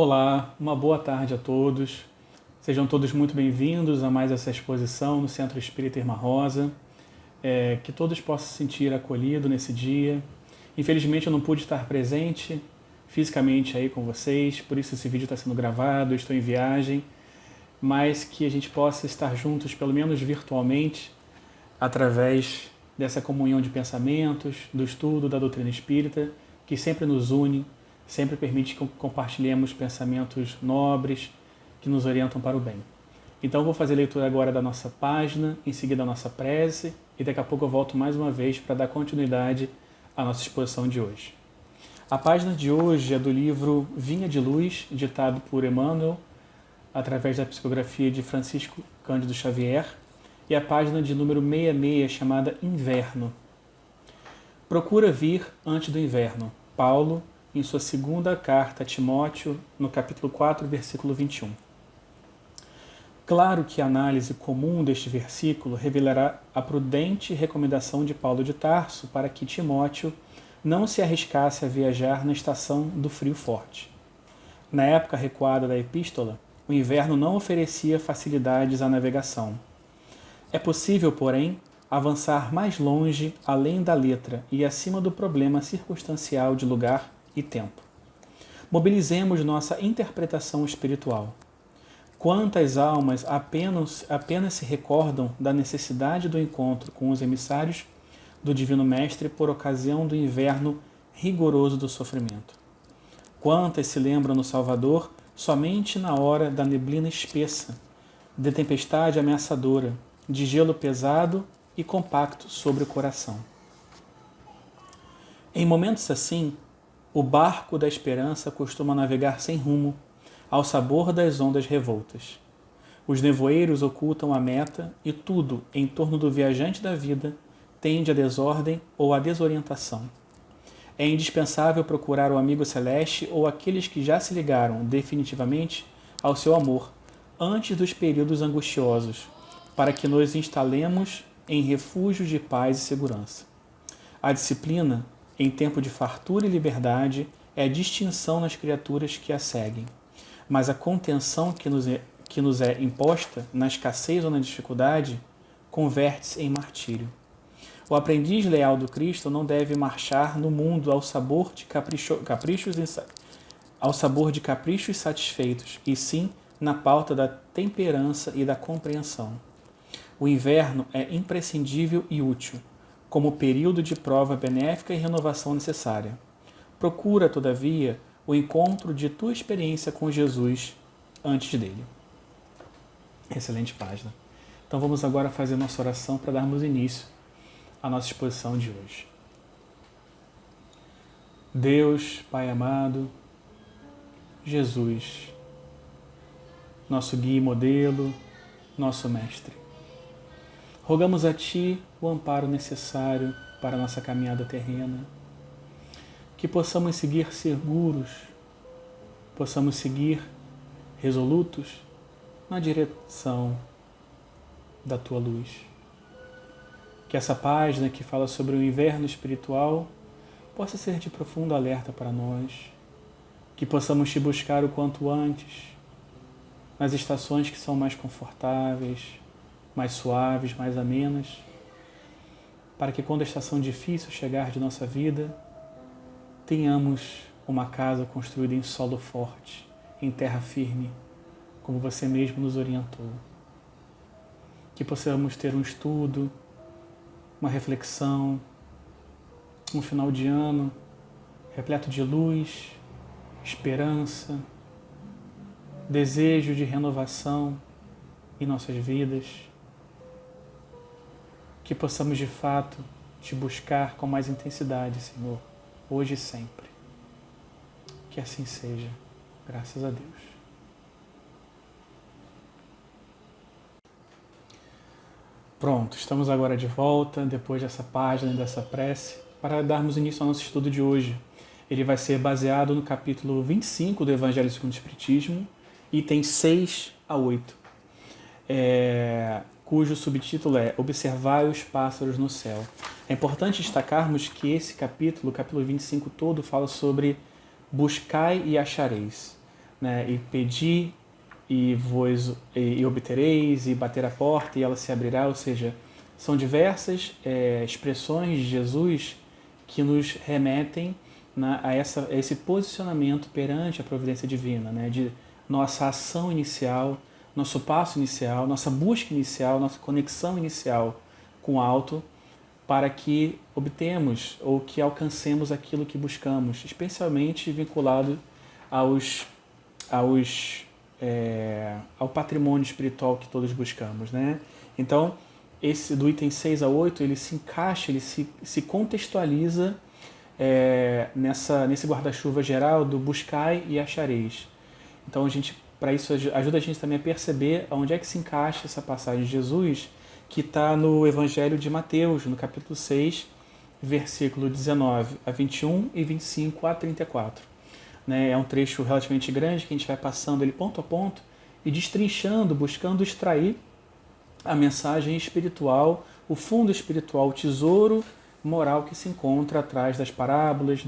Olá, uma boa tarde a todos. Sejam todos muito bem-vindos a mais essa exposição no Centro Espírita Irmã Rosa. Que todos possam se sentir acolhidos nesse dia. Infelizmente eu não pude estar presente fisicamente aí com vocês, por isso esse vídeo está sendo gravado, eu estou em viagem, mas que a gente possa estar juntos, pelo menos virtualmente, através dessa comunhão de pensamentos, do estudo da doutrina espírita, que sempre nos une, sempre permite que compartilhemos pensamentos nobres que nos orientam para o bem. Então eu vou fazer a leitura agora da nossa página, em seguida a nossa prece, e daqui a pouco eu volto mais uma vez para dar continuidade à nossa exposição de hoje. A página de hoje é do livro Vinha de Luz, ditado por Emmanuel, através da psicografia de Francisco Cândido Xavier, e a página de número 66, chamada Inverno. Procura vir antes do inverno. Paulo, em sua segunda carta a Timóteo, no capítulo 4, versículo 21. Claro que a análise comum deste versículo revelará a prudente recomendação de Paulo de Tarso para que Timóteo não se arriscasse a viajar na estação do frio forte. Na época recuada da epístola, o inverno não oferecia facilidades à navegação. É possível, porém, avançar mais longe além da letra e acima do problema circunstancial de lugar e tempo. Mobilizemos nossa interpretação espiritual. Quantas almas apenas se recordam da necessidade do encontro com os emissários do Divino Mestre por ocasião do inverno rigoroso do sofrimento? Quantas se lembram no Salvador somente na hora da neblina espessa, de tempestade ameaçadora, de gelo pesado e compacto sobre o coração? Em momentos assim, o barco da esperança costuma navegar sem rumo, ao sabor das ondas revoltas. Os nevoeiros ocultam a meta e tudo em torno do viajante da vida tende à desordem ou à desorientação. É indispensável procurar o amigo celeste ou aqueles que já se ligaram definitivamente ao seu amor antes dos períodos angustiosos, para que nos instalemos em refúgios de paz e segurança. A disciplina, em tempo de fartura e liberdade, é a distinção nas criaturas que a seguem, mas a contenção que nos é imposta na escassez ou na dificuldade converte-se em martírio. O aprendiz leal do Cristo não deve marchar no mundo ao sabor de caprichos satisfeitos, e sim na pauta da temperança e da compreensão. O inverno é imprescindível e útil, como período de prova benéfica e renovação necessária. Procura, todavia, o encontro de tua experiência com Jesus antes dele. Excelente página. Então vamos agora fazer nossa oração para darmos início à nossa exposição de hoje. Deus, Pai amado, Jesus, nosso guia e modelo, nosso mestre, rogamos a Ti o amparo necessário para a nossa caminhada terrena, que possamos seguir seguros, possamos seguir resolutos na direção da Tua luz. Que essa página que fala sobre o inverno espiritual possa ser de profundo alerta para nós, que possamos Te buscar o quanto antes, nas estações que são mais confortáveis, mais suaves, mais amenas, para que quando a estação difícil chegar de nossa vida, tenhamos uma casa construída em solo forte, em terra firme, como Você mesmo nos orientou. Que possamos ter um estudo, uma reflexão, um final de ano repleto de luz, esperança, desejo de renovação em nossas vidas. Que possamos de fato Te buscar com mais intensidade, Senhor, hoje e sempre. Que assim seja, graças a Deus. Pronto, estamos agora de volta, depois dessa página e dessa prece, para darmos início ao nosso estudo de hoje. Ele vai ser baseado no capítulo 25 do Evangelho segundo o Espiritismo, itens 6 a 8, cujo subtítulo é Observai os pássaros no céu. É importante destacarmos que esse capítulo, o capítulo 25 todo, fala sobre buscai e achareis. né? E pedi e obtereis, e bater a porta e ela se abrirá. Ou seja, são diversas expressões de Jesus que nos remetem a esse posicionamento perante a providência divina, né? De nossa ação inicial, nosso passo inicial, nossa busca inicial, nossa conexão inicial com o alto, para que obtemos ou que alcancemos aquilo que buscamos, especialmente vinculado ao patrimônio espiritual que todos buscamos, né? Então, esse do item 6 a 8, ele se encaixa, ele se contextualiza nesse guarda-chuva geral do buscai e achareis. Então, para isso, ajuda a gente também a perceber onde é que se encaixa essa passagem de Jesus, que está no Evangelho de Mateus, no capítulo 6, versículo 19 a 21 e 25 a 34. É um trecho relativamente grande que a gente vai passando ele ponto a ponto e destrinchando, buscando extrair a mensagem espiritual, o fundo espiritual, o tesouro moral que se encontra atrás das parábolas,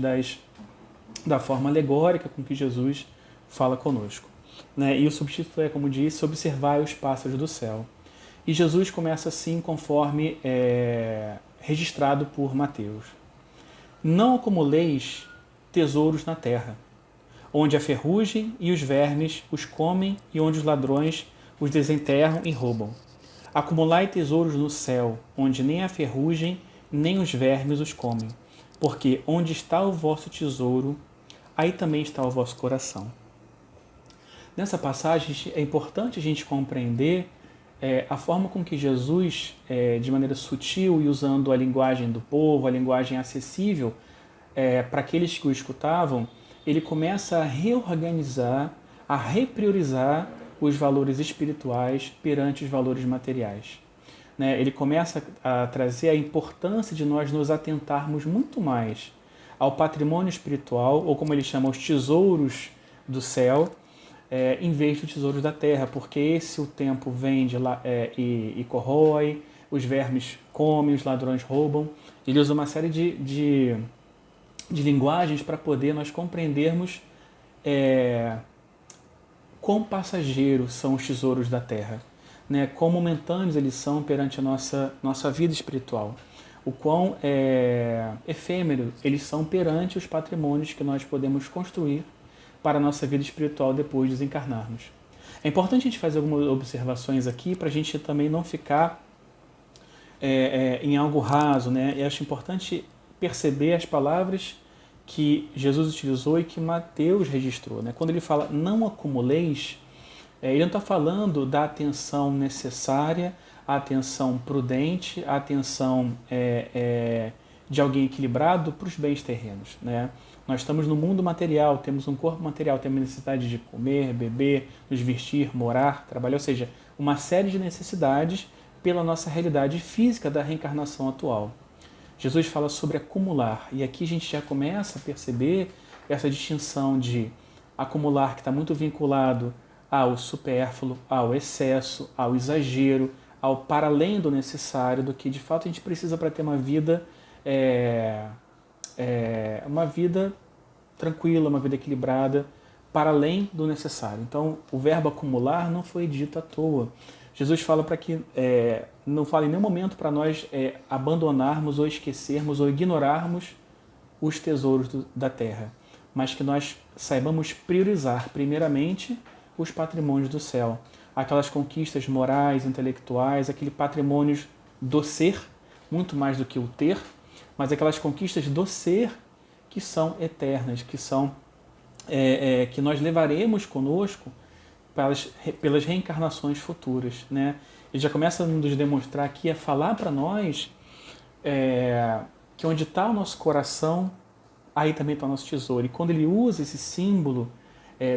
da forma alegórica com que Jesus fala conosco. E o subtítulo é, como disse, observai os pássaros do céu. E Jesus começa assim, conforme registrado por Mateus. Não acumuleis tesouros na terra, onde a ferrugem e os vermes os comem e onde os ladrões os desenterram e roubam. Acumulai tesouros no céu, onde nem a ferrugem nem os vermes os comem, porque onde está o vosso tesouro, aí também está o vosso coração. Nessa passagem é importante a gente compreender a forma com que Jesus, de maneira sutil e usando a linguagem do povo, a linguagem acessível para aqueles que o escutavam, ele começa a reorganizar, a repriorizar os valores espirituais perante os valores materiais. Ele começa a trazer a importância de nós nos atentarmos muito mais ao patrimônio espiritual, ou como ele chama, os tesouros do céu, em vez dos tesouros da terra, porque esse o tempo vem e corrói, os vermes comem, os ladrões roubam. Ele usa uma série de linguagens para poder nós compreendermos quão passageiros são os tesouros da terra, quão momentâneos eles são perante a nossa vida espiritual, o quão efêmero eles são perante os patrimônios que nós podemos construir para a nossa vida espiritual depois de desencarnarmos. É importante a gente fazer algumas observações aqui para a gente também não ficar em algo raso, Eu acho importante perceber as palavras que Jesus utilizou e que Mateus registrou. Quando ele fala não acumuleis, ele não está falando da atenção necessária, a atenção prudente, a atenção de alguém equilibrado para os bens terrenos. Nós estamos no mundo material, temos um corpo material, temos necessidade de comer, beber, nos vestir, morar, trabalhar, ou seja, uma série de necessidades pela nossa realidade física da reencarnação atual. Jesus fala sobre acumular, e aqui a gente já começa a perceber essa distinção de acumular que está muito vinculado ao supérfluo, ao excesso, ao exagero, ao para além do necessário, do que de fato a gente precisa para ter uma vida tranquila, uma vida equilibrada, para além do necessário. Então, o verbo acumular não foi dito à toa. Jesus fala para que não fala em nenhum momento para nós abandonarmos ou esquecermos ou ignorarmos os tesouros da terra, mas que nós saibamos priorizar primeiramente os patrimônios do céu, aquelas conquistas morais, intelectuais, aquele patrimônio do ser, muito mais do que o ter, mas aquelas conquistas do ser que são eternas, que são que nós levaremos conosco pelas reencarnações futuras. Ele já começa a nos demonstrar aqui, a falar para nós que onde está o nosso coração, aí também está o nosso tesouro. E quando ele usa esse símbolo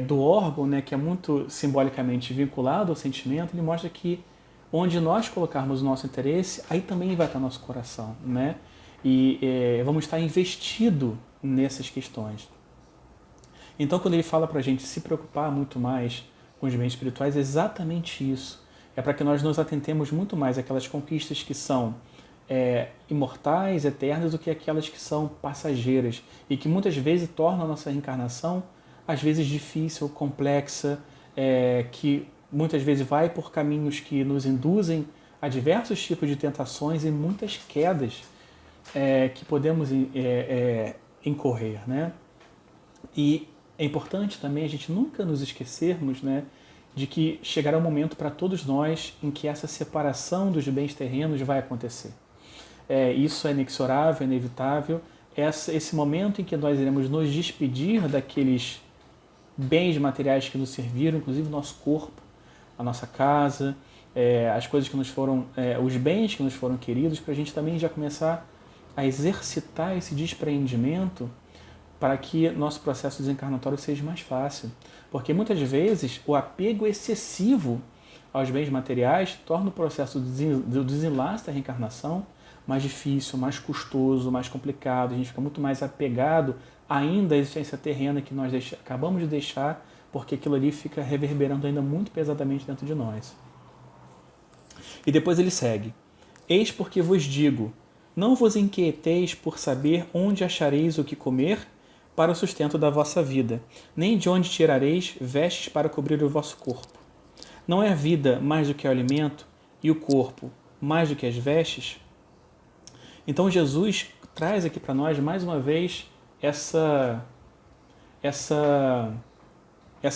do órgão, que é muito simbolicamente vinculado ao sentimento, ele mostra que onde nós colocarmos o nosso interesse, aí também vai estar o nosso coração. E vamos estar investido nessas questões. Então, quando ele fala para a gente se preocupar muito mais com os bens espirituais, é exatamente isso. É para que nós nos atentemos muito mais àquelas conquistas que são imortais, eternas, do que aquelas que são passageiras e que muitas vezes tornam a nossa reencarnação às vezes difícil, complexa, que muitas vezes vai por caminhos que nos induzem a diversos tipos de tentações e muitas quedas que podemos incorrer, né? E é importante também a gente nunca nos esquecermos, né, de que chegará um momento para todos nós em que essa separação dos bens terrenos vai acontecer. Isso é inexorável, é inevitável. Esse momento em que nós iremos nos despedir daqueles bens materiais que nos serviram, inclusive o nosso corpo, a nossa casa, as coisas que nos foram, os bens que nos foram queridos, para a gente também já começar a exercitar esse despreendimento para que nosso processo desencarnatório seja mais fácil. Porque muitas vezes o apego excessivo aos bens materiais torna o processo do desenlace da reencarnação mais difícil, mais custoso, mais complicado. A gente fica muito mais apegado ainda à existência terrena que nós acabamos de deixar, porque aquilo ali fica reverberando ainda muito pesadamente dentro de nós. E depois ele segue. Eis porque vos digo, não vos inquieteis por saber onde achareis o que comer para o sustento da vossa vida, nem de onde tirareis vestes para cobrir o vosso corpo. Não é a vida mais do que o alimento e o corpo mais do que as vestes? Então Jesus traz aqui para nós mais uma vez essa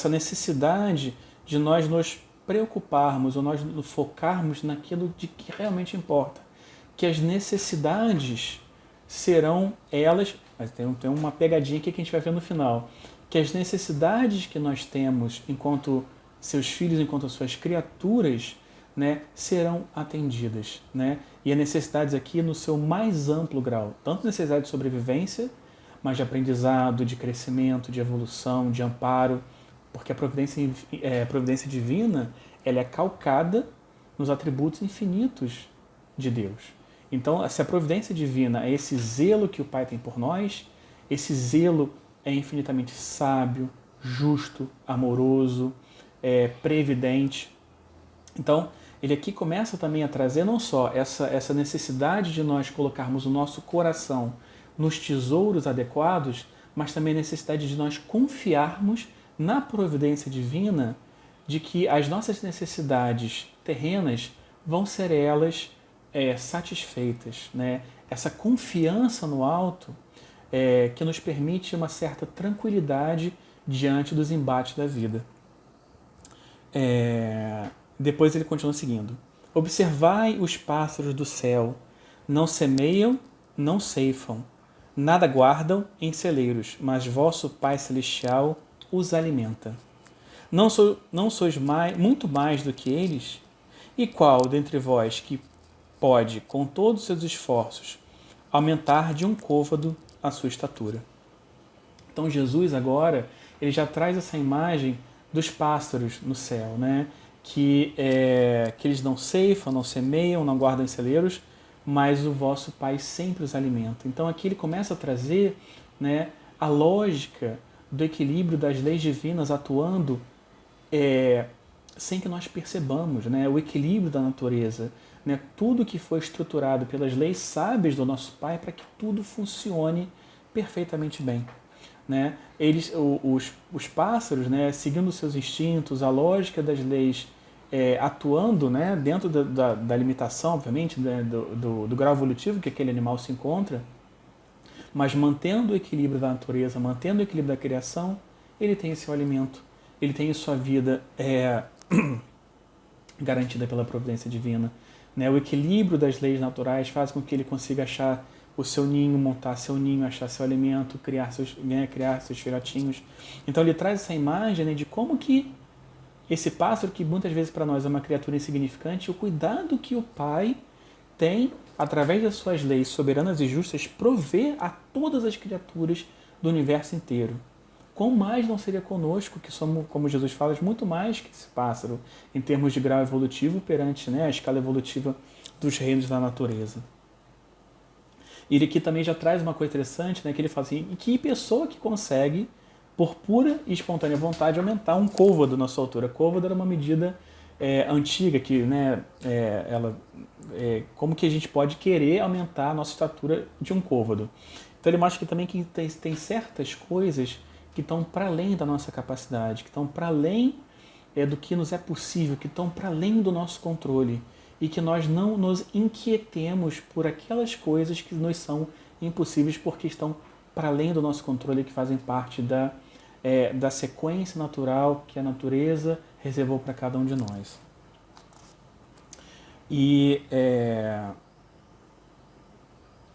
necessidade de nós nos preocuparmos ou nós nos focarmos naquilo de que realmente importa, que as necessidades serão elas, mas tem uma pegadinha aqui que a gente vai ver no final, que as necessidades que nós temos enquanto seus filhos, enquanto suas criaturas, né, serão atendidas, né? E as necessidades aqui no seu mais amplo grau, tanto necessidade de sobrevivência, mas de aprendizado, de crescimento, de evolução, de amparo, porque a providência divina, ela é calcada nos atributos infinitos de Deus. Então, se a providência divina é esse zelo que o Pai tem por nós, esse zelo é infinitamente sábio, justo, amoroso, previdente. Então, ele aqui começa também a trazer não só essa necessidade de nós colocarmos o nosso coração nos tesouros adequados, mas também a necessidade de nós confiarmos na providência divina de que as nossas necessidades terrenas vão ser elas satisfeitas, né? Essa confiança no alto que nos permite uma certa tranquilidade diante dos embates da vida. Depois ele continua seguindo. Observai os pássaros do céu, não semeiam, não ceifam, nada guardam em celeiros, mas vosso Pai Celestial os alimenta. Não sois muito mais do que eles? E qual dentre vós que pode, com todos os seus esforços, aumentar de um côvado a sua estatura? Então Jesus agora, ele já traz essa imagem dos pássaros no céu, né? Que eles não ceifam, não semeiam, não guardam em celeiros, mas o vosso Pai sempre os alimenta. Então aqui ele começa a trazer, né, a lógica do equilíbrio das leis divinas atuando sem que nós percebamos, né, o equilíbrio da natureza, né, tudo que foi estruturado pelas leis sábias do nosso Pai para que tudo funcione perfeitamente bem. Né? Os pássaros, né, seguindo seus instintos, a lógica das leis atuando, né, dentro da limitação, obviamente, né, do grau evolutivo que aquele animal se encontra, mas mantendo o equilíbrio da natureza, mantendo o equilíbrio da criação, ele tem esse alimento, ele tem a sua vida garantida pela providência divina. Né? O equilíbrio das leis naturais faz com que ele consiga achar o seu ninho, montar seu ninho, achar seu alimento, criar seus filhotinhos. Então ele traz essa imagem, né, de como que esse pássaro, que muitas vezes para nós é uma criatura insignificante, o cuidado que o Pai tem, através das suas leis soberanas e justas, prover a todas as criaturas do universo inteiro. Quão mais não seria conosco, que somos, como Jesus fala, muito mais que esse pássaro, em termos de grau evolutivo perante, né, a escala evolutiva dos reinos da natureza. E ele aqui também já traz uma coisa interessante, né, que ele fala assim, que pessoa que consegue, por pura e espontânea vontade, aumentar um côvado na sua altura. Côvado era uma medida antiga, que, né, como que a gente pode querer aumentar a nossa estatura de um côvado. Então ele mostra que também que tem certas coisas que estão para além da nossa capacidade, que estão para além do que nos é possível, que estão para além do nosso controle, e que nós não nos inquietemos por aquelas coisas que nos são impossíveis porque estão para além do nosso controle, que fazem parte da sequência natural que a natureza reservou para cada um de nós. E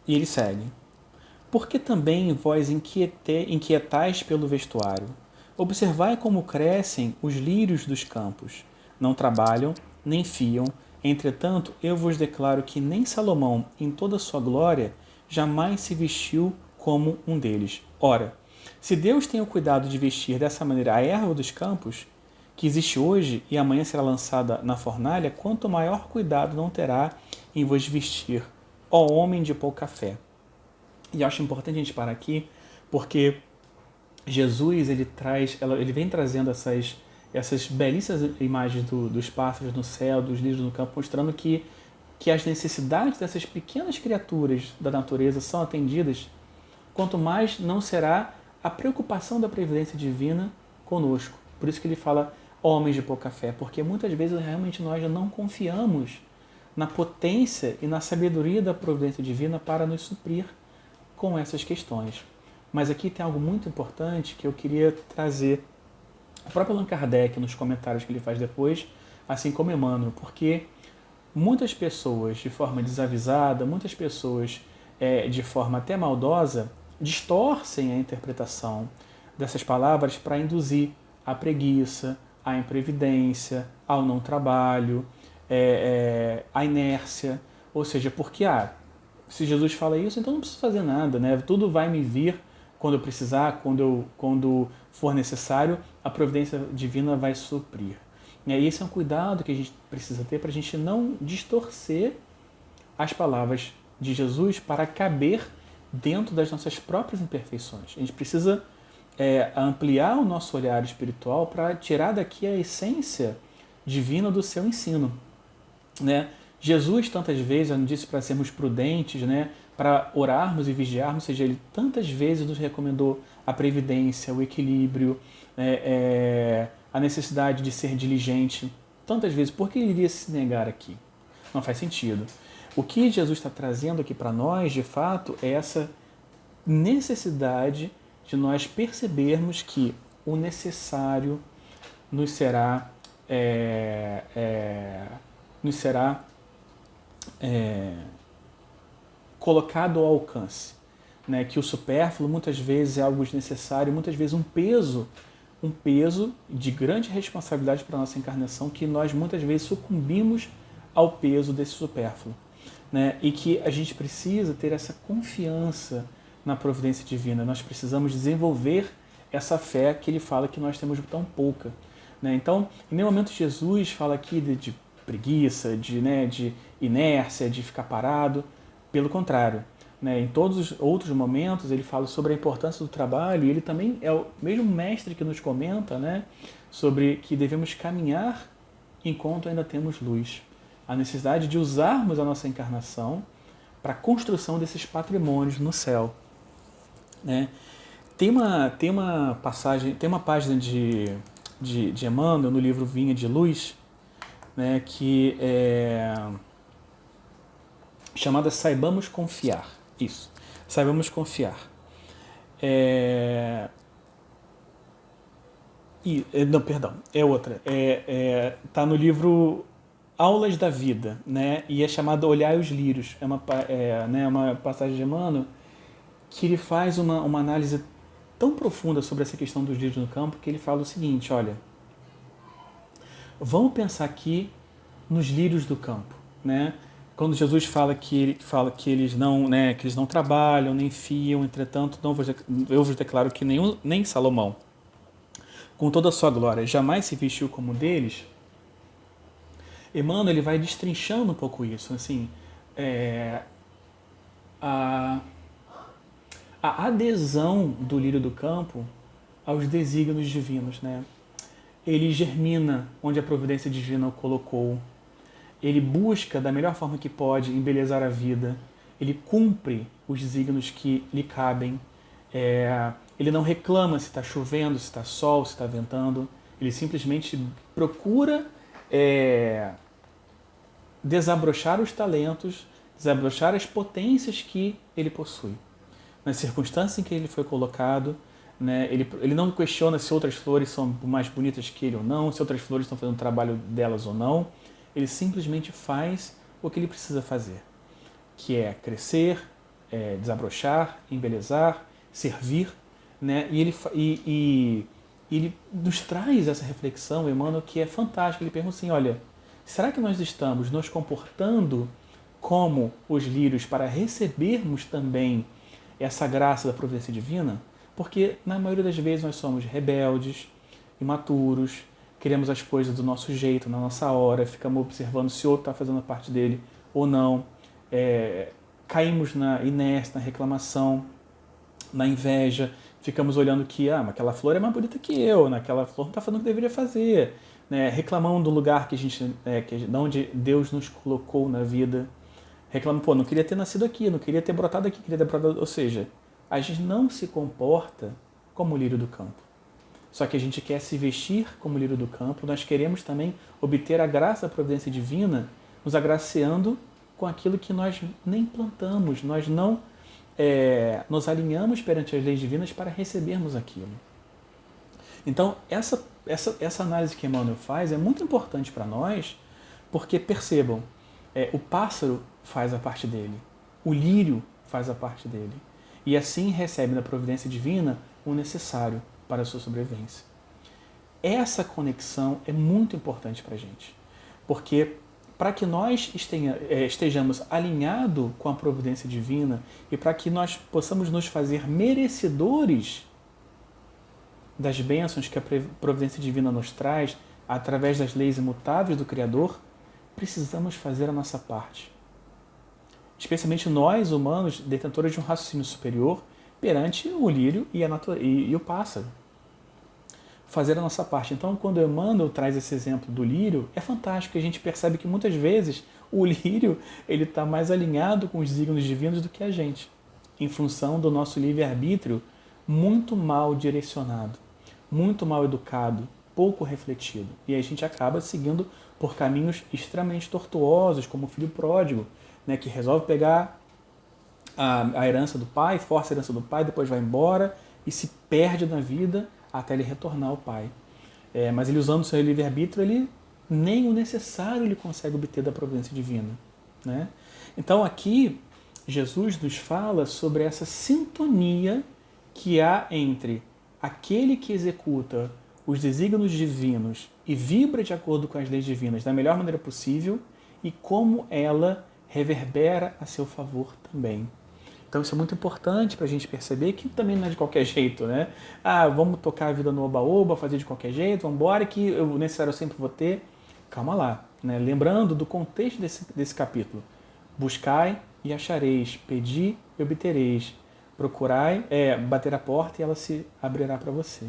ele segue. Porque também vós inquietais pelo vestuário. Observai como crescem os lírios dos campos. Não trabalham, nem fiam. Entretanto, eu vos declaro que nem Salomão, em toda a sua glória, jamais se vestiu como um deles. Ora, se Deus tem o cuidado de vestir dessa maneira a erva dos campos, que existe hoje e amanhã será lançada na fornalha, quanto maior cuidado não terá em vos vestir, ó homem de pouca fé. E acho importante a gente parar aqui, porque Jesus ele vem trazendo essas belíssimas imagens dos pássaros no céu, dos lírios no campo, mostrando que as necessidades dessas pequenas criaturas da natureza são atendidas, quanto mais não será a preocupação da previdência divina conosco. Por isso que ele fala homens de pouca fé, porque muitas vezes realmente nós não confiamos na potência e na sabedoria da providência divina para nos suprir com essas questões. Mas aqui tem algo muito importante que eu queria trazer. O próprio Allan Kardec, nos comentários que ele faz depois, assim como Emmanuel, porque muitas pessoas, de forma desavisada, muitas pessoas de forma até maldosa, distorcem a interpretação dessas palavras para induzir a preguiça, a imprevidência, ao não trabalho, a inércia. Ou seja, porque se Jesus fala isso, então não preciso fazer nada, né? Tudo vai me vir quando eu precisar, quando for necessário, a providência divina vai suprir. E esse é um cuidado que a gente precisa ter para a gente não distorcer as palavras de Jesus para caber dentro das nossas próprias imperfeições. A gente precisa ampliar o nosso olhar espiritual para tirar daqui a essência divina do seu ensino, né? Jesus tantas vezes já nos disse para sermos prudentes, né? Para orarmos e vigiarmos, ou seja, ele tantas vezes nos recomendou a previdência, o equilíbrio, a necessidade de ser diligente. Tantas vezes, por que ele iria se negar aqui? Não faz sentido. O que Jesus está trazendo aqui para nós, de fato, é essa necessidade de nós percebermos que o necessário nos será colocado ao alcance, né? Que o supérfluo muitas vezes é algo desnecessário, muitas vezes um peso de grande responsabilidade para a nossa encarnação, que nós muitas vezes sucumbimos ao peso desse supérfluo, né? E que a gente precisa ter essa confiança na providência divina. Nós precisamos desenvolver essa fé que ele fala que nós temos tão pouca, né? Então, em nenhum momento Jesus fala aqui de preguiça, de inércia, de ficar parado. Pelo contrário, né? Em todos os outros momentos ele fala sobre a importância do trabalho, e ele também é o mesmo mestre que nos comenta, né? Sobre que devemos caminhar enquanto ainda temos luz. A necessidade de usarmos a nossa encarnação para a construção desses patrimônios no céu, né? Tem uma passagem, tem uma página de Emmanuel no livro Vinha de Luz, né, que é chamada Saibamos Confiar. Isso, Saibamos Confiar. Não, perdão, é outra. Tá no livro Aulas da Vida, né, e é chamada Olhai os Lírios. É uma passagem de Emmanuel que ele faz uma análise tão profunda sobre essa questão dos lírios no campo, que ele fala o seguinte: olha, vamos pensar aqui nos lírios do campo, né? Quando Jesus fala que eles não trabalham, nem fiam, entretanto, eu vos declaro que nem Salomão, com toda a sua glória, jamais se vestiu como um deles. Emmanuel ele vai destrinchando um pouco isso, assim, a adesão do lírio do campo aos desígnios divinos, né? Ele germina onde a providência divina o colocou. Ele busca, da melhor forma que pode, embelezar a vida. Ele cumpre os desígnios que lhe cabem. Ele não reclama se está chovendo, se está sol, se está ventando. Ele simplesmente procura desabrochar os talentos, desabrochar as potências que ele possui. Nas circunstâncias em que ele foi colocado, né, ele não questiona se outras flores são mais bonitas que ele ou não, se outras flores estão fazendo o trabalho delas ou não. Ele simplesmente faz o que ele precisa fazer, que é crescer, desabrochar, embelezar, servir, né? E ele nos traz essa reflexão, Emmanuel, que é fantástica. Ele pergunta assim, olha, será que nós estamos nos comportando como os lírios para recebermos também essa graça da providência divina? Porque na maioria das vezes nós somos rebeldes, imaturos, queremos as coisas do nosso jeito, na nossa hora, ficamos observando se o outro está fazendo a parte dele ou não, caímos na inércia, na reclamação, na inveja, ficamos olhando que mas aquela flor é mais bonita que eu, naquela flor não está fazendo o que deveria fazer, né? Reclamando do lugar que a gente, de onde Deus nos colocou na vida, reclamando, não queria ter nascido aqui, não queria ter brotado aqui, queria ter brotado, ou seja, a gente não se comporta como o lírio do campo. Só que a gente quer se vestir como o lírio do campo, nós queremos também obter a graça da providência divina, nos agraciando com aquilo que nós nem plantamos, nós não nos alinhamos perante as leis divinas para recebermos aquilo. Então, essa análise que Emmanuel faz é muito importante para nós, porque percebam, o pássaro faz a parte dele, o lírio faz a parte dele, e assim recebe da providência divina o necessário para a sua sobrevivência. Essa conexão é muito importante para a gente, porque para que nós estejamos alinhados com a providência divina e para que nós possamos nos fazer merecedores das bênçãos que a providência divina nos traz através das leis imutáveis do Criador, precisamos fazer a nossa parte. Especialmente nós, humanos, detentores de um raciocínio superior, perante o lírio e o pássaro. Fazer a nossa parte. Então, quando Emmanuel traz esse exemplo do lírio, é fantástico, a gente percebe que muitas vezes o lírio está mais alinhado com os desígnios divinos do que a gente, em função do nosso livre-arbítrio muito mal direcionado, muito mal educado, pouco refletido. E a gente acaba seguindo por caminhos extremamente tortuosos, como o filho pródigo, né, que resolve pegar a herança do pai, força a herança do pai, depois vai embora e se perde na vida até ele retornar ao pai. Mas ele, usando o seu livre-arbítrio, ele nem o necessário ele consegue obter da providência divina, né? Então aqui Jesus nos fala sobre essa sintonia que há entre aquele que executa os desígnios divinos e vibra de acordo com as leis divinas da melhor maneira possível e como ela reverbera a seu favor também. Então isso é muito importante para a gente perceber que também não é de qualquer jeito, né? Vamos tocar a vida no oba-oba, fazer de qualquer jeito, vamos embora que o necessário eu sempre vou ter. Calma lá, né? Lembrando do contexto desse capítulo. Buscai e achareis, pedi e obtereis, procurai, bater a porta e ela se abrirá para você.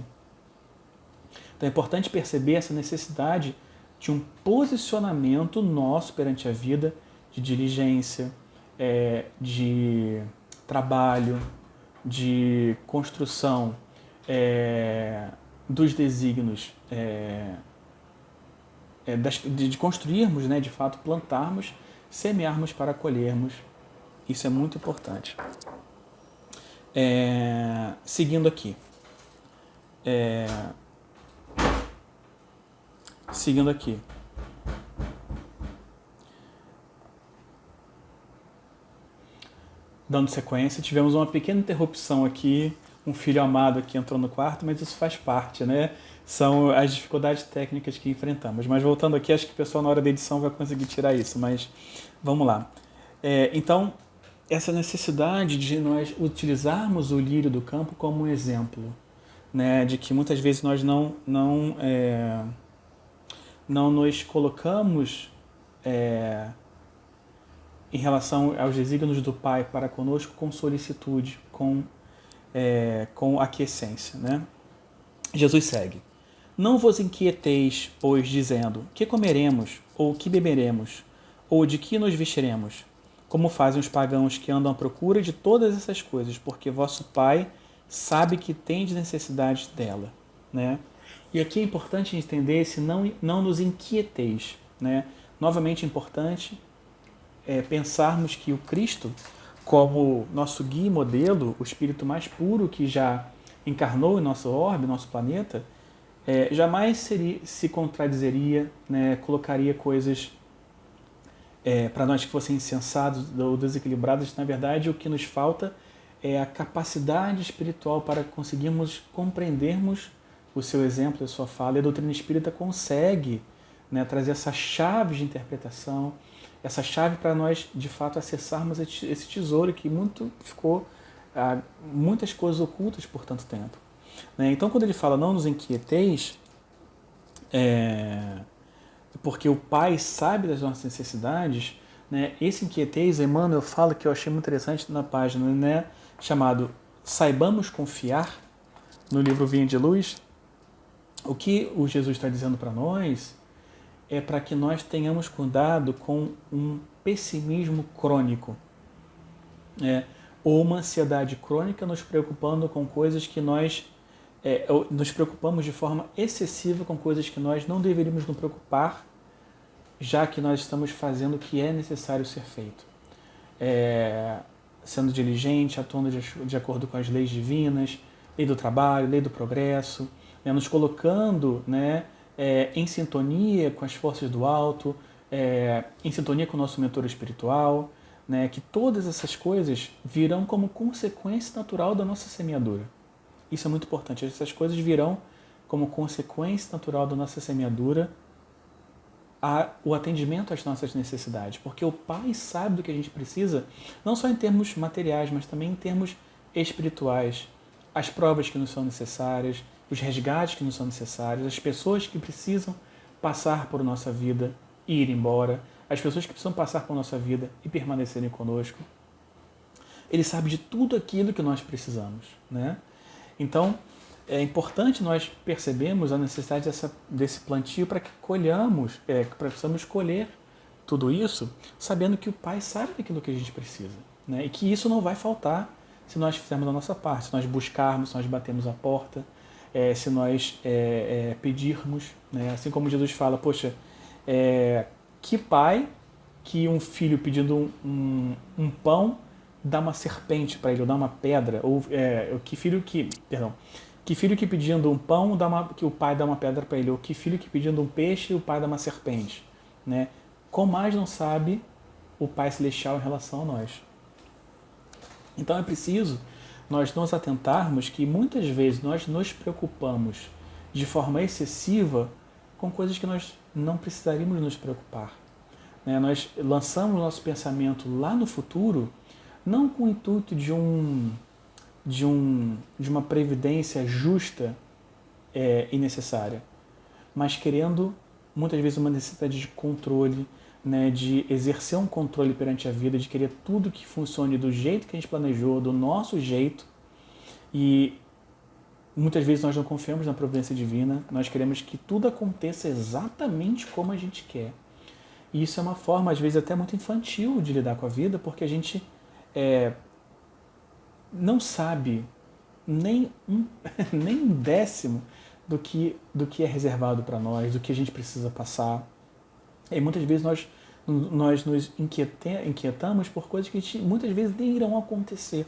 Então é importante perceber essa necessidade de um posicionamento nosso perante a vida, de diligência, de trabalho, de construção dos desígnios, de construirmos, né, de fato, plantarmos, semearmos para colhermos. Isso é muito importante. Seguindo aqui. Dando sequência, tivemos uma pequena interrupção aqui, um filho amado aqui entrou no quarto, mas isso faz parte, né? São as dificuldades técnicas que enfrentamos. Mas voltando aqui, acho que o pessoal na hora da edição vai conseguir tirar isso, mas vamos lá. Então, essa necessidade de nós utilizarmos o lírio do campo como um exemplo, né? De que muitas vezes nós não nos colocamos em relação aos desígnios do Pai para conosco com solicitude, com aquiescência, né? Jesus segue. Não vos inquieteis, pois, dizendo, que comeremos, ou que beberemos, ou de que nos vestiremos, como fazem os pagãos que andam à procura de todas essas coisas, porque vosso Pai sabe que tem de necessidade dela, né? E aqui é importante entender esse não nos inquieteis, né? Novamente é importante pensarmos que o Cristo, como nosso guia e modelo, o Espírito mais puro que já encarnou em nosso orbe, nosso planeta, jamais se contradizeria, né? Colocaria coisas para nós que fossem insensados ou desequilibrados. Na verdade, o que nos falta é a capacidade espiritual para conseguirmos compreendermos o seu exemplo, a sua fala. E a doutrina espírita consegue, né, trazer essa chave de interpretação, essa chave para nós, de fato, acessarmos esse tesouro que ficou muitas coisas ocultas por tanto tempo. Né? Então, quando ele fala não nos inquieteis, porque o Pai sabe das nossas necessidades, né? Esse inquieteis, Emmanuel fala, que eu achei muito interessante na página, né? Chamado Saibamos Confiar, no livro Vinha de Luz. O que o Jesus está dizendo para nós é para que nós tenhamos cuidado com um pessimismo crônico, ou uma ansiedade crônica, nos preocupando com coisas que nós nos preocupamos de forma excessiva com coisas que nós não deveríamos nos preocupar, já que nós estamos fazendo o que é necessário ser feito. Sendo diligente, atuando de acordo com as leis divinas, lei do trabalho, lei do progresso, né, nos colocando, né, em sintonia com as forças do alto, em sintonia com o nosso mentor espiritual, né, que todas essas coisas virão como consequência natural da nossa semeadura. Isso é muito importante. Essas coisas virão como consequência natural da nossa semeadura o atendimento às nossas necessidades, porque o Pai sabe do que a gente precisa, não só em termos materiais, mas também em termos espirituais. As provas que nos são necessárias, os resgates que nos são necessários, as pessoas que precisam passar por nossa vida e ir embora, as pessoas que precisam passar por nossa vida e permanecerem conosco. Ele sabe de tudo aquilo que nós precisamos, né? Então, é importante nós percebermos a necessidade desse plantio para que colhamos, para possamos colher tudo isso, sabendo que o Pai sabe daquilo que a gente precisa, né? E que isso não vai faltar se nós fizermos a nossa parte, se nós buscarmos, se nós batermos a porta, se nós pedirmos, né? Assim como Jesus fala, poxa, que pai que um filho pedindo um pão dá uma serpente para ele, ou dá uma pedra, ou que filho que pedindo um pão que o pai dá uma pedra para ele, ou que filho que pedindo um peixe o pai dá uma serpente, né? Como mais não sabe o Pai Celestial em relação a nós. Então é preciso nós nos atentarmos que muitas vezes nós nos preocupamos de forma excessiva com coisas que nós não precisaríamos nos preocupar. Né? Nós lançamos nosso pensamento lá no futuro, não com o intuito de uma previdência justa e necessária, mas querendo muitas vezes uma necessidade de controle, né, de exercer um controle perante a vida, de querer tudo que funcione do jeito que a gente planejou, do nosso jeito. E muitas vezes nós não confiamos na providência divina, nós queremos que tudo aconteça exatamente como a gente quer. E isso é uma forma, às vezes, até muito infantil de lidar com a vida, porque a gente não sabe nem um décimo do que é reservado para nós, do que a gente precisa passar. E muitas vezes nós nos inquietamos por coisas que muitas vezes nem irão acontecer.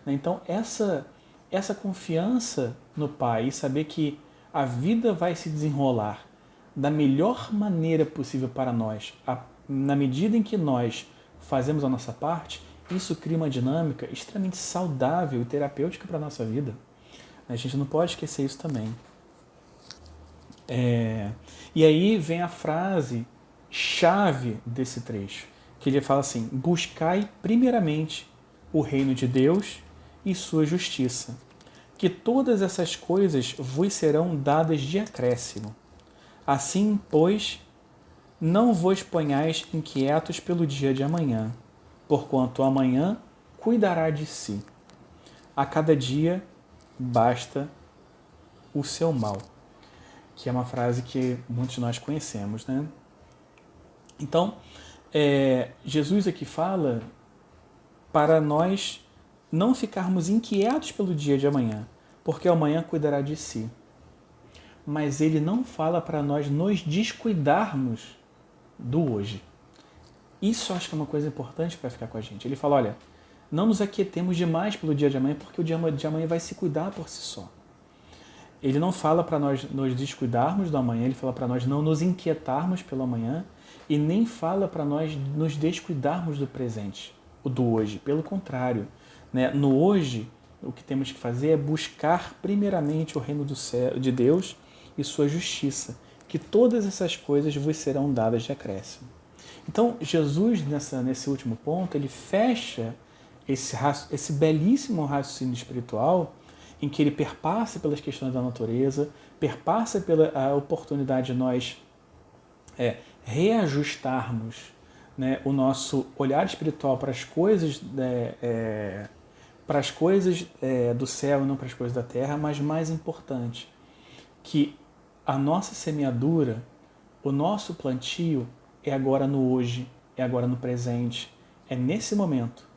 Então, essa confiança no Pai e saber que a vida vai se desenrolar da melhor maneira possível para nós, na medida em que nós fazemos a nossa parte, isso cria uma dinâmica extremamente saudável e terapêutica para a nossa vida. A gente não pode esquecer isso também. E aí vem a frase chave desse trecho, que ele fala assim: buscai primeiramente o reino de Deus e sua justiça, que todas essas coisas vos serão dadas de acréscimo. Assim, pois, não vos ponhais inquietos pelo dia de amanhã, porquanto amanhã cuidará de si. A cada dia basta o seu mal. Que é uma frase que muitos de nós conhecemos, né? Então, Jesus aqui fala para nós não ficarmos inquietos pelo dia de amanhã, porque amanhã cuidará de si. Mas ele não fala para nós nos descuidarmos do hoje. Isso eu acho que é uma coisa importante para ficar com a gente. Ele fala, olha, não nos aquietemos demais pelo dia de amanhã, porque o dia de amanhã vai se cuidar por si só. Ele não fala para nós nos descuidarmos do amanhã, ele fala para nós não nos inquietarmos pelo amanhã e nem fala para nós nos descuidarmos do presente, do hoje. Pelo contrário, né? No hoje, o que temos que fazer é buscar primeiramente o reino do céu, de Deus e sua justiça, que todas essas coisas vos serão dadas de acréscimo. Então, Jesus, nesse último ponto, ele fecha esse belíssimo raciocínio espiritual em que ele perpassa pelas questões da natureza, perpassa pela oportunidade de nós reajustarmos, né, o nosso olhar espiritual para as coisas, do céu e não para as coisas da terra, mas mais importante, que a nossa semeadura, o nosso plantio é agora no hoje, é agora no presente, é nesse momento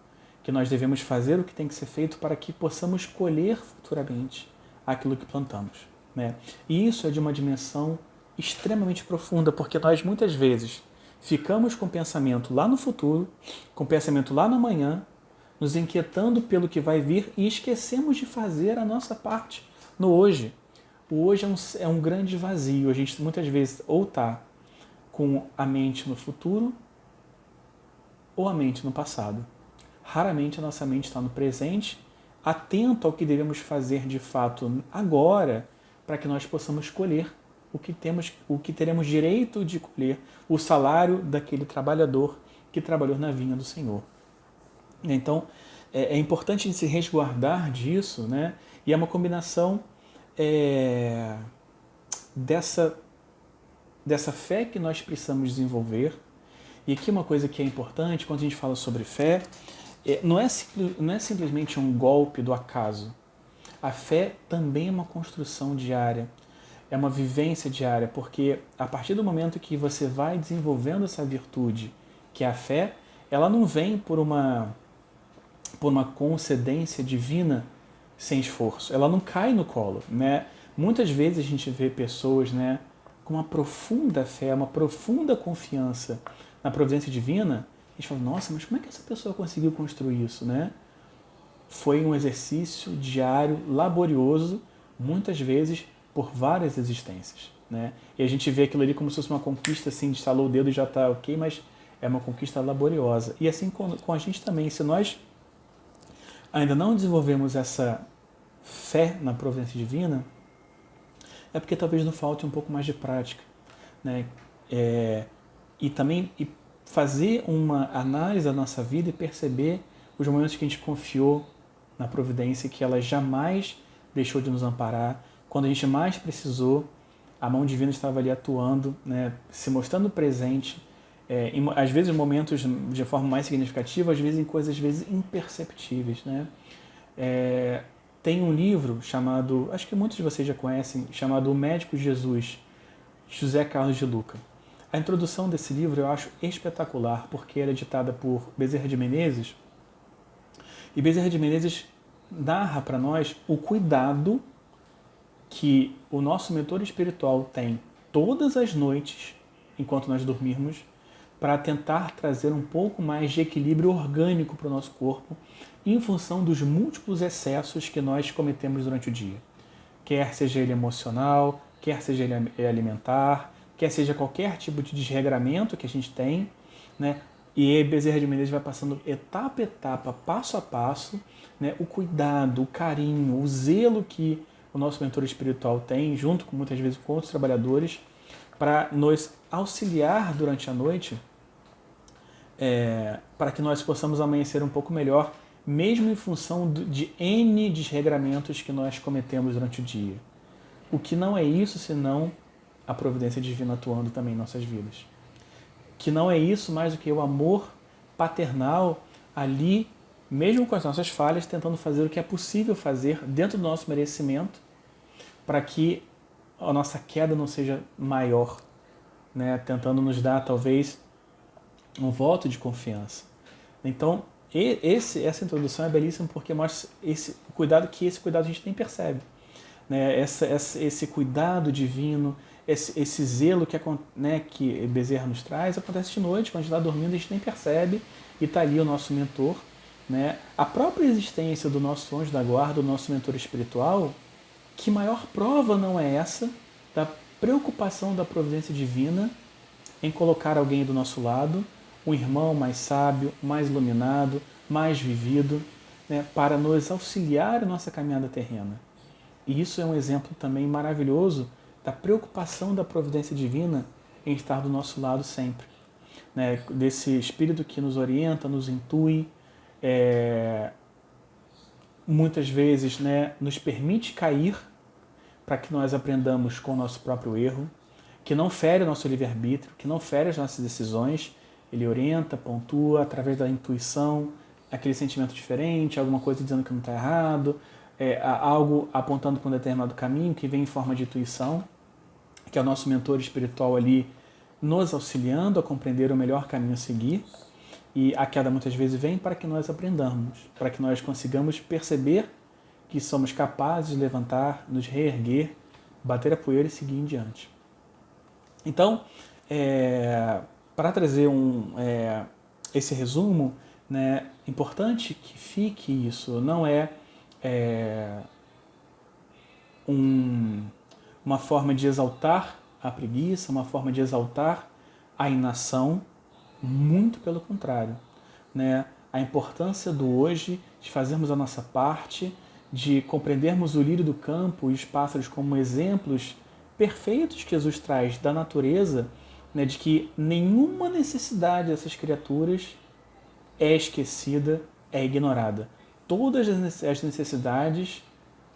que nós devemos fazer o que tem que ser feito para que possamos colher futuramente aquilo que plantamos, né? E isso é de uma dimensão extremamente profunda, porque nós muitas vezes ficamos com o pensamento lá no futuro, com o pensamento lá no amanhã, nos inquietando pelo que vai vir e esquecemos de fazer a nossa parte no hoje. O hoje é um grande vazio. A gente muitas vezes ou está com a mente no futuro ou a mente no passado. Raramente a nossa mente está no presente, atento ao que devemos fazer de fato agora, para que nós possamos colher o que teremos direito de colher, o salário daquele trabalhador que trabalhou na vinha do Senhor. Então, é importante se resguardar disso, né? E é uma combinação dessa fé que nós precisamos desenvolver. E aqui uma coisa que é importante, quando a gente fala sobre fé, não é simplesmente um golpe do acaso. A fé também é uma construção diária, é uma vivência diária, porque a partir do momento que você vai desenvolvendo essa virtude, que é a fé, ela não vem por uma concedência divina sem esforço, ela não cai no colo, né? Muitas vezes a gente vê pessoas, né, com uma profunda fé, uma profunda confiança na providência divina. A gente fala, nossa, mas como é que essa pessoa conseguiu construir isso, né? Foi um exercício diário, laborioso, muitas vezes por várias existências, né? E a gente vê aquilo ali como se fosse uma conquista, assim, de estalar o dedo e já está ok, mas é uma conquista laboriosa. E assim com a gente também, se nós ainda não desenvolvemos essa fé na providência divina, é porque talvez nos falte um pouco mais de prática, né? E também fazer uma análise da nossa vida e perceber os momentos que a gente confiou na providência, que ela jamais deixou de nos amparar. Quando a gente mais precisou, a mão divina estava ali atuando, né, se mostrando presente, às vezes em momentos de forma mais significativa, às vezes em coisas imperceptíveis, né? Tem um livro chamado, acho que muitos de vocês já conhecem, chamado O Médico Jesus, José Carlos de Luca. A introdução desse livro eu acho espetacular, porque ela é ditada por Bezerra de Menezes, e Bezerra de Menezes narra para nós o cuidado que o nosso mentor espiritual tem todas as noites, enquanto nós dormirmos, para tentar trazer um pouco mais de equilíbrio orgânico para o nosso corpo, em função dos múltiplos excessos que nós cometemos durante o dia. Quer seja ele emocional, quer seja ele alimentar, quer seja qualquer tipo de desregramento que a gente tem, né? E Bezerra de Menezes vai passando etapa a etapa, passo a passo, né? O cuidado, o carinho, o zelo que o nosso mentor espiritual tem, junto com muitas vezes com outros trabalhadores, para nos auxiliar durante a noite, para que nós possamos amanhecer um pouco melhor, mesmo em função de N desregramentos que nós cometemos durante o dia. O que não é isso senão a providência divina atuando também em nossas vidas. Que não é isso mais do que o amor paternal ali, mesmo com as nossas falhas, tentando fazer o que é possível fazer dentro do nosso merecimento, para que a nossa queda não seja maior, né? Tentando nos dar talvez um voto de confiança. Então, essa introdução é belíssima porque mostra esse cuidado a gente nem percebe. Né? Esse cuidado divino, esse zelo que Bezerra nos traz, acontece de noite, quando a gente está dormindo, a gente nem percebe, e está ali o nosso mentor. Né? A própria existência do nosso anjo da guarda, do nosso mentor espiritual, que maior prova não é essa da preocupação da providência divina em colocar alguém do nosso lado, um irmão mais sábio, mais iluminado, mais vivido, né, para nos auxiliar em nossa caminhada terrena. E isso é um exemplo também maravilhoso da preocupação da providência divina em estar do nosso lado sempre. Né, desse Espírito que nos orienta, nos intui, muitas vezes, né, nos permite cair para que nós aprendamos com o nosso próprio erro, que não fere o nosso livre-arbítrio, que não fere as nossas decisões. Ele orienta, pontua através da intuição, aquele sentimento diferente, alguma coisa dizendo que não está errado, algo apontando para um determinado caminho que vem em forma de intuição, que é o nosso mentor espiritual ali nos auxiliando a compreender o melhor caminho a seguir. E a queda muitas vezes vem para que nós aprendamos, para que nós consigamos perceber que somos capazes de levantar, nos reerguer, bater a poeira e seguir em diante. Então, para trazer esse resumo, né, importante que fique isso, não uma forma de exaltar a preguiça, uma forma de exaltar a inação, muito pelo contrário. Né? A importância do hoje, de fazermos a nossa parte, de compreendermos o lírio do campo e os pássaros como exemplos perfeitos que Jesus traz da natureza, né, de que nenhuma necessidade dessas criaturas é esquecida, é ignorada. Todas as necessidades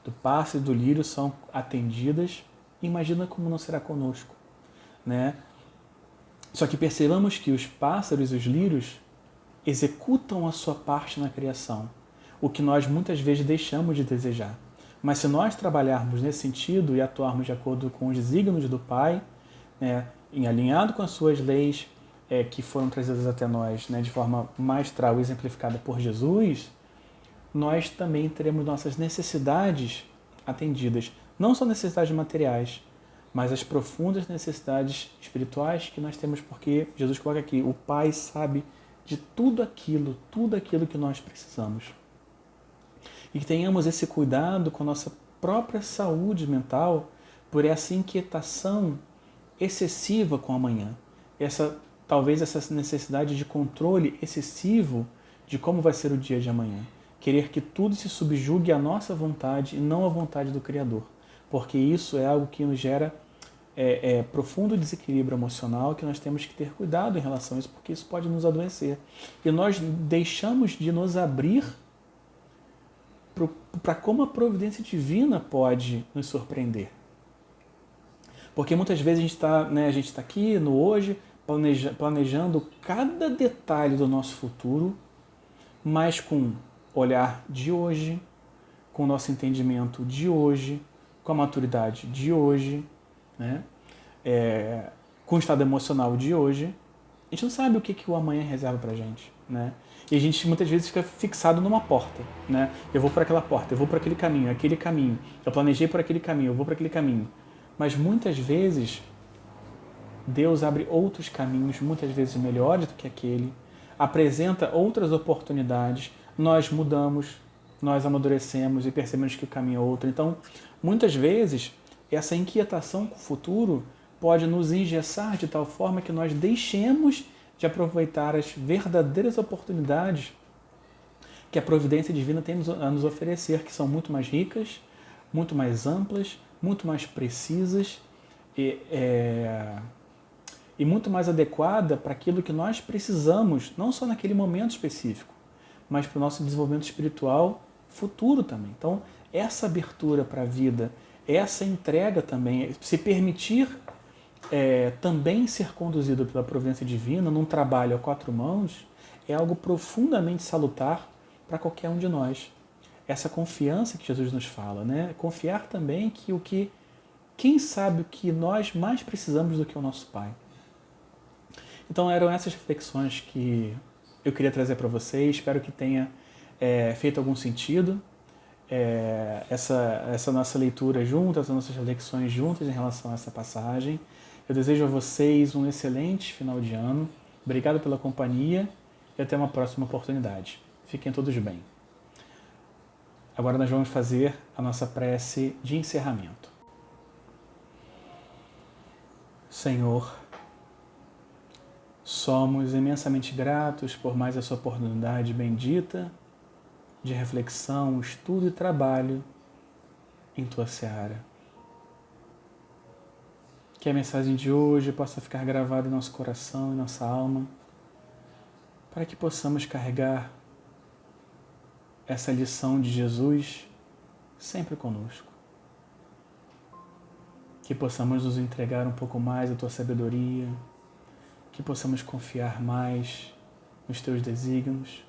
do pássaro e do lírio são atendidas. Imagina como não será conosco. Né? Só que percebamos que os pássaros e os lírios executam a sua parte na criação, o que nós muitas vezes deixamos de desejar. Mas se nós trabalharmos nesse sentido e atuarmos de acordo com os desígnios do Pai, né, em alinhado com as suas leis que foram trazidas até nós, né, de forma magistral e exemplificada por Jesus, nós também teremos nossas necessidades atendidas. Não só necessidades materiais, mas as profundas necessidades espirituais que nós temos, porque Jesus coloca aqui, o Pai sabe de tudo aquilo que nós precisamos. E que tenhamos esse cuidado com a nossa própria saúde mental por essa inquietação excessiva com o amanhã. Talvez essa necessidade de controle excessivo de como vai ser o dia de amanhã. Querer que tudo se subjugue à nossa vontade e não à vontade do Criador. Porque isso é algo que nos gera profundo desequilíbrio emocional, que nós temos que ter cuidado em relação a isso, porque isso pode nos adoecer. E nós deixamos de nos abrir para como a providência divina pode nos surpreender. Porque muitas vezes a gente está aqui no hoje, planejando cada detalhe do nosso futuro, mas com o olhar de hoje, com o nosso entendimento de hoje, com a maturidade de hoje, né? Com o estado emocional de hoje. A gente não sabe o que o amanhã reserva para a gente. Né? E a gente muitas vezes fica fixado numa porta. Né? Eu vou por aquela porta, eu vou por aquele caminho. Eu planejei por aquele caminho, eu vou por aquele caminho. Mas muitas vezes Deus abre outros caminhos, muitas vezes melhores do que aquele, apresenta outras oportunidades, nós mudamos, nós amadurecemos e percebemos que o caminho é outro. Então, muitas vezes, essa inquietação com o futuro pode nos engessar de tal forma que nós deixemos de aproveitar as verdadeiras oportunidades que a providência divina tem a nos oferecer, que são muito mais ricas, muito mais amplas, muito mais precisas e muito mais adequada para aquilo que nós precisamos, não só naquele momento específico, mas para o nosso desenvolvimento espiritual futuro também. Então, essa abertura para a vida, essa entrega também, se permitir também ser conduzido pela providência divina num trabalho a quatro mãos, é algo profundamente salutar para qualquer um de nós. Essa confiança que Jesus nos fala, né? Confiar também que quem sabe o que nós mais precisamos do que o nosso Pai. Então eram essas reflexões que eu queria trazer para vocês. Espero que tenha feito algum sentido essa nossa leitura juntas, essas nossas reflexões juntas em relação a essa passagem. Eu desejo a vocês um excelente final de ano. Obrigado pela companhia e até uma próxima oportunidade. Fiquem todos bem. Agora nós vamos fazer a nossa prece de encerramento. Senhor, somos imensamente gratos por mais essa oportunidade bendita de reflexão, estudo e trabalho em Tua seara. Que a mensagem de hoje possa ficar gravada em nosso coração e nossa alma, para que possamos carregar essa lição de Jesus sempre conosco. Que possamos nos entregar um pouco mais à Tua sabedoria, que possamos confiar mais nos Teus desígnios,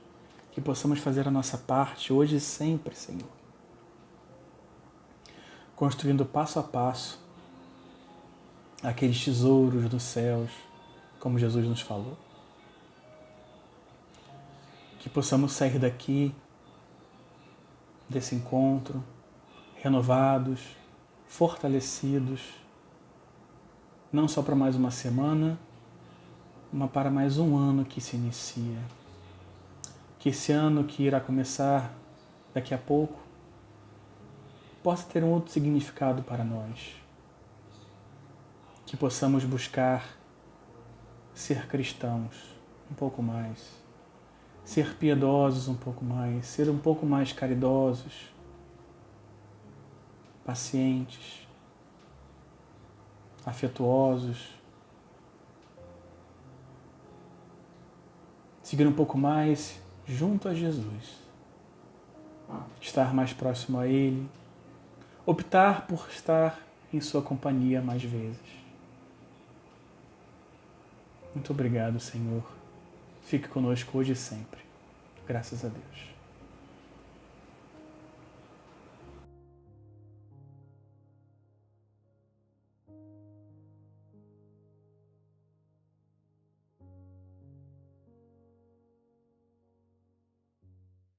que possamos fazer a nossa parte hoje e sempre, Senhor, construindo passo a passo aqueles tesouros dos céus, como Jesus nos falou. Que possamos sair daqui, desse encontro, renovados, fortalecidos, não só para mais uma semana, mas para mais um ano que se inicia. Que esse ano que irá começar daqui a pouco possa ter um outro significado para nós. Que possamos buscar ser cristãos um pouco mais, ser piedosos um pouco mais, ser um pouco mais caridosos, pacientes, afetuosos, seguir um pouco mais junto a Jesus, estar mais próximo a Ele, optar por estar em sua companhia mais vezes. Muito obrigado, Senhor. Fique conosco hoje e sempre. Graças a Deus.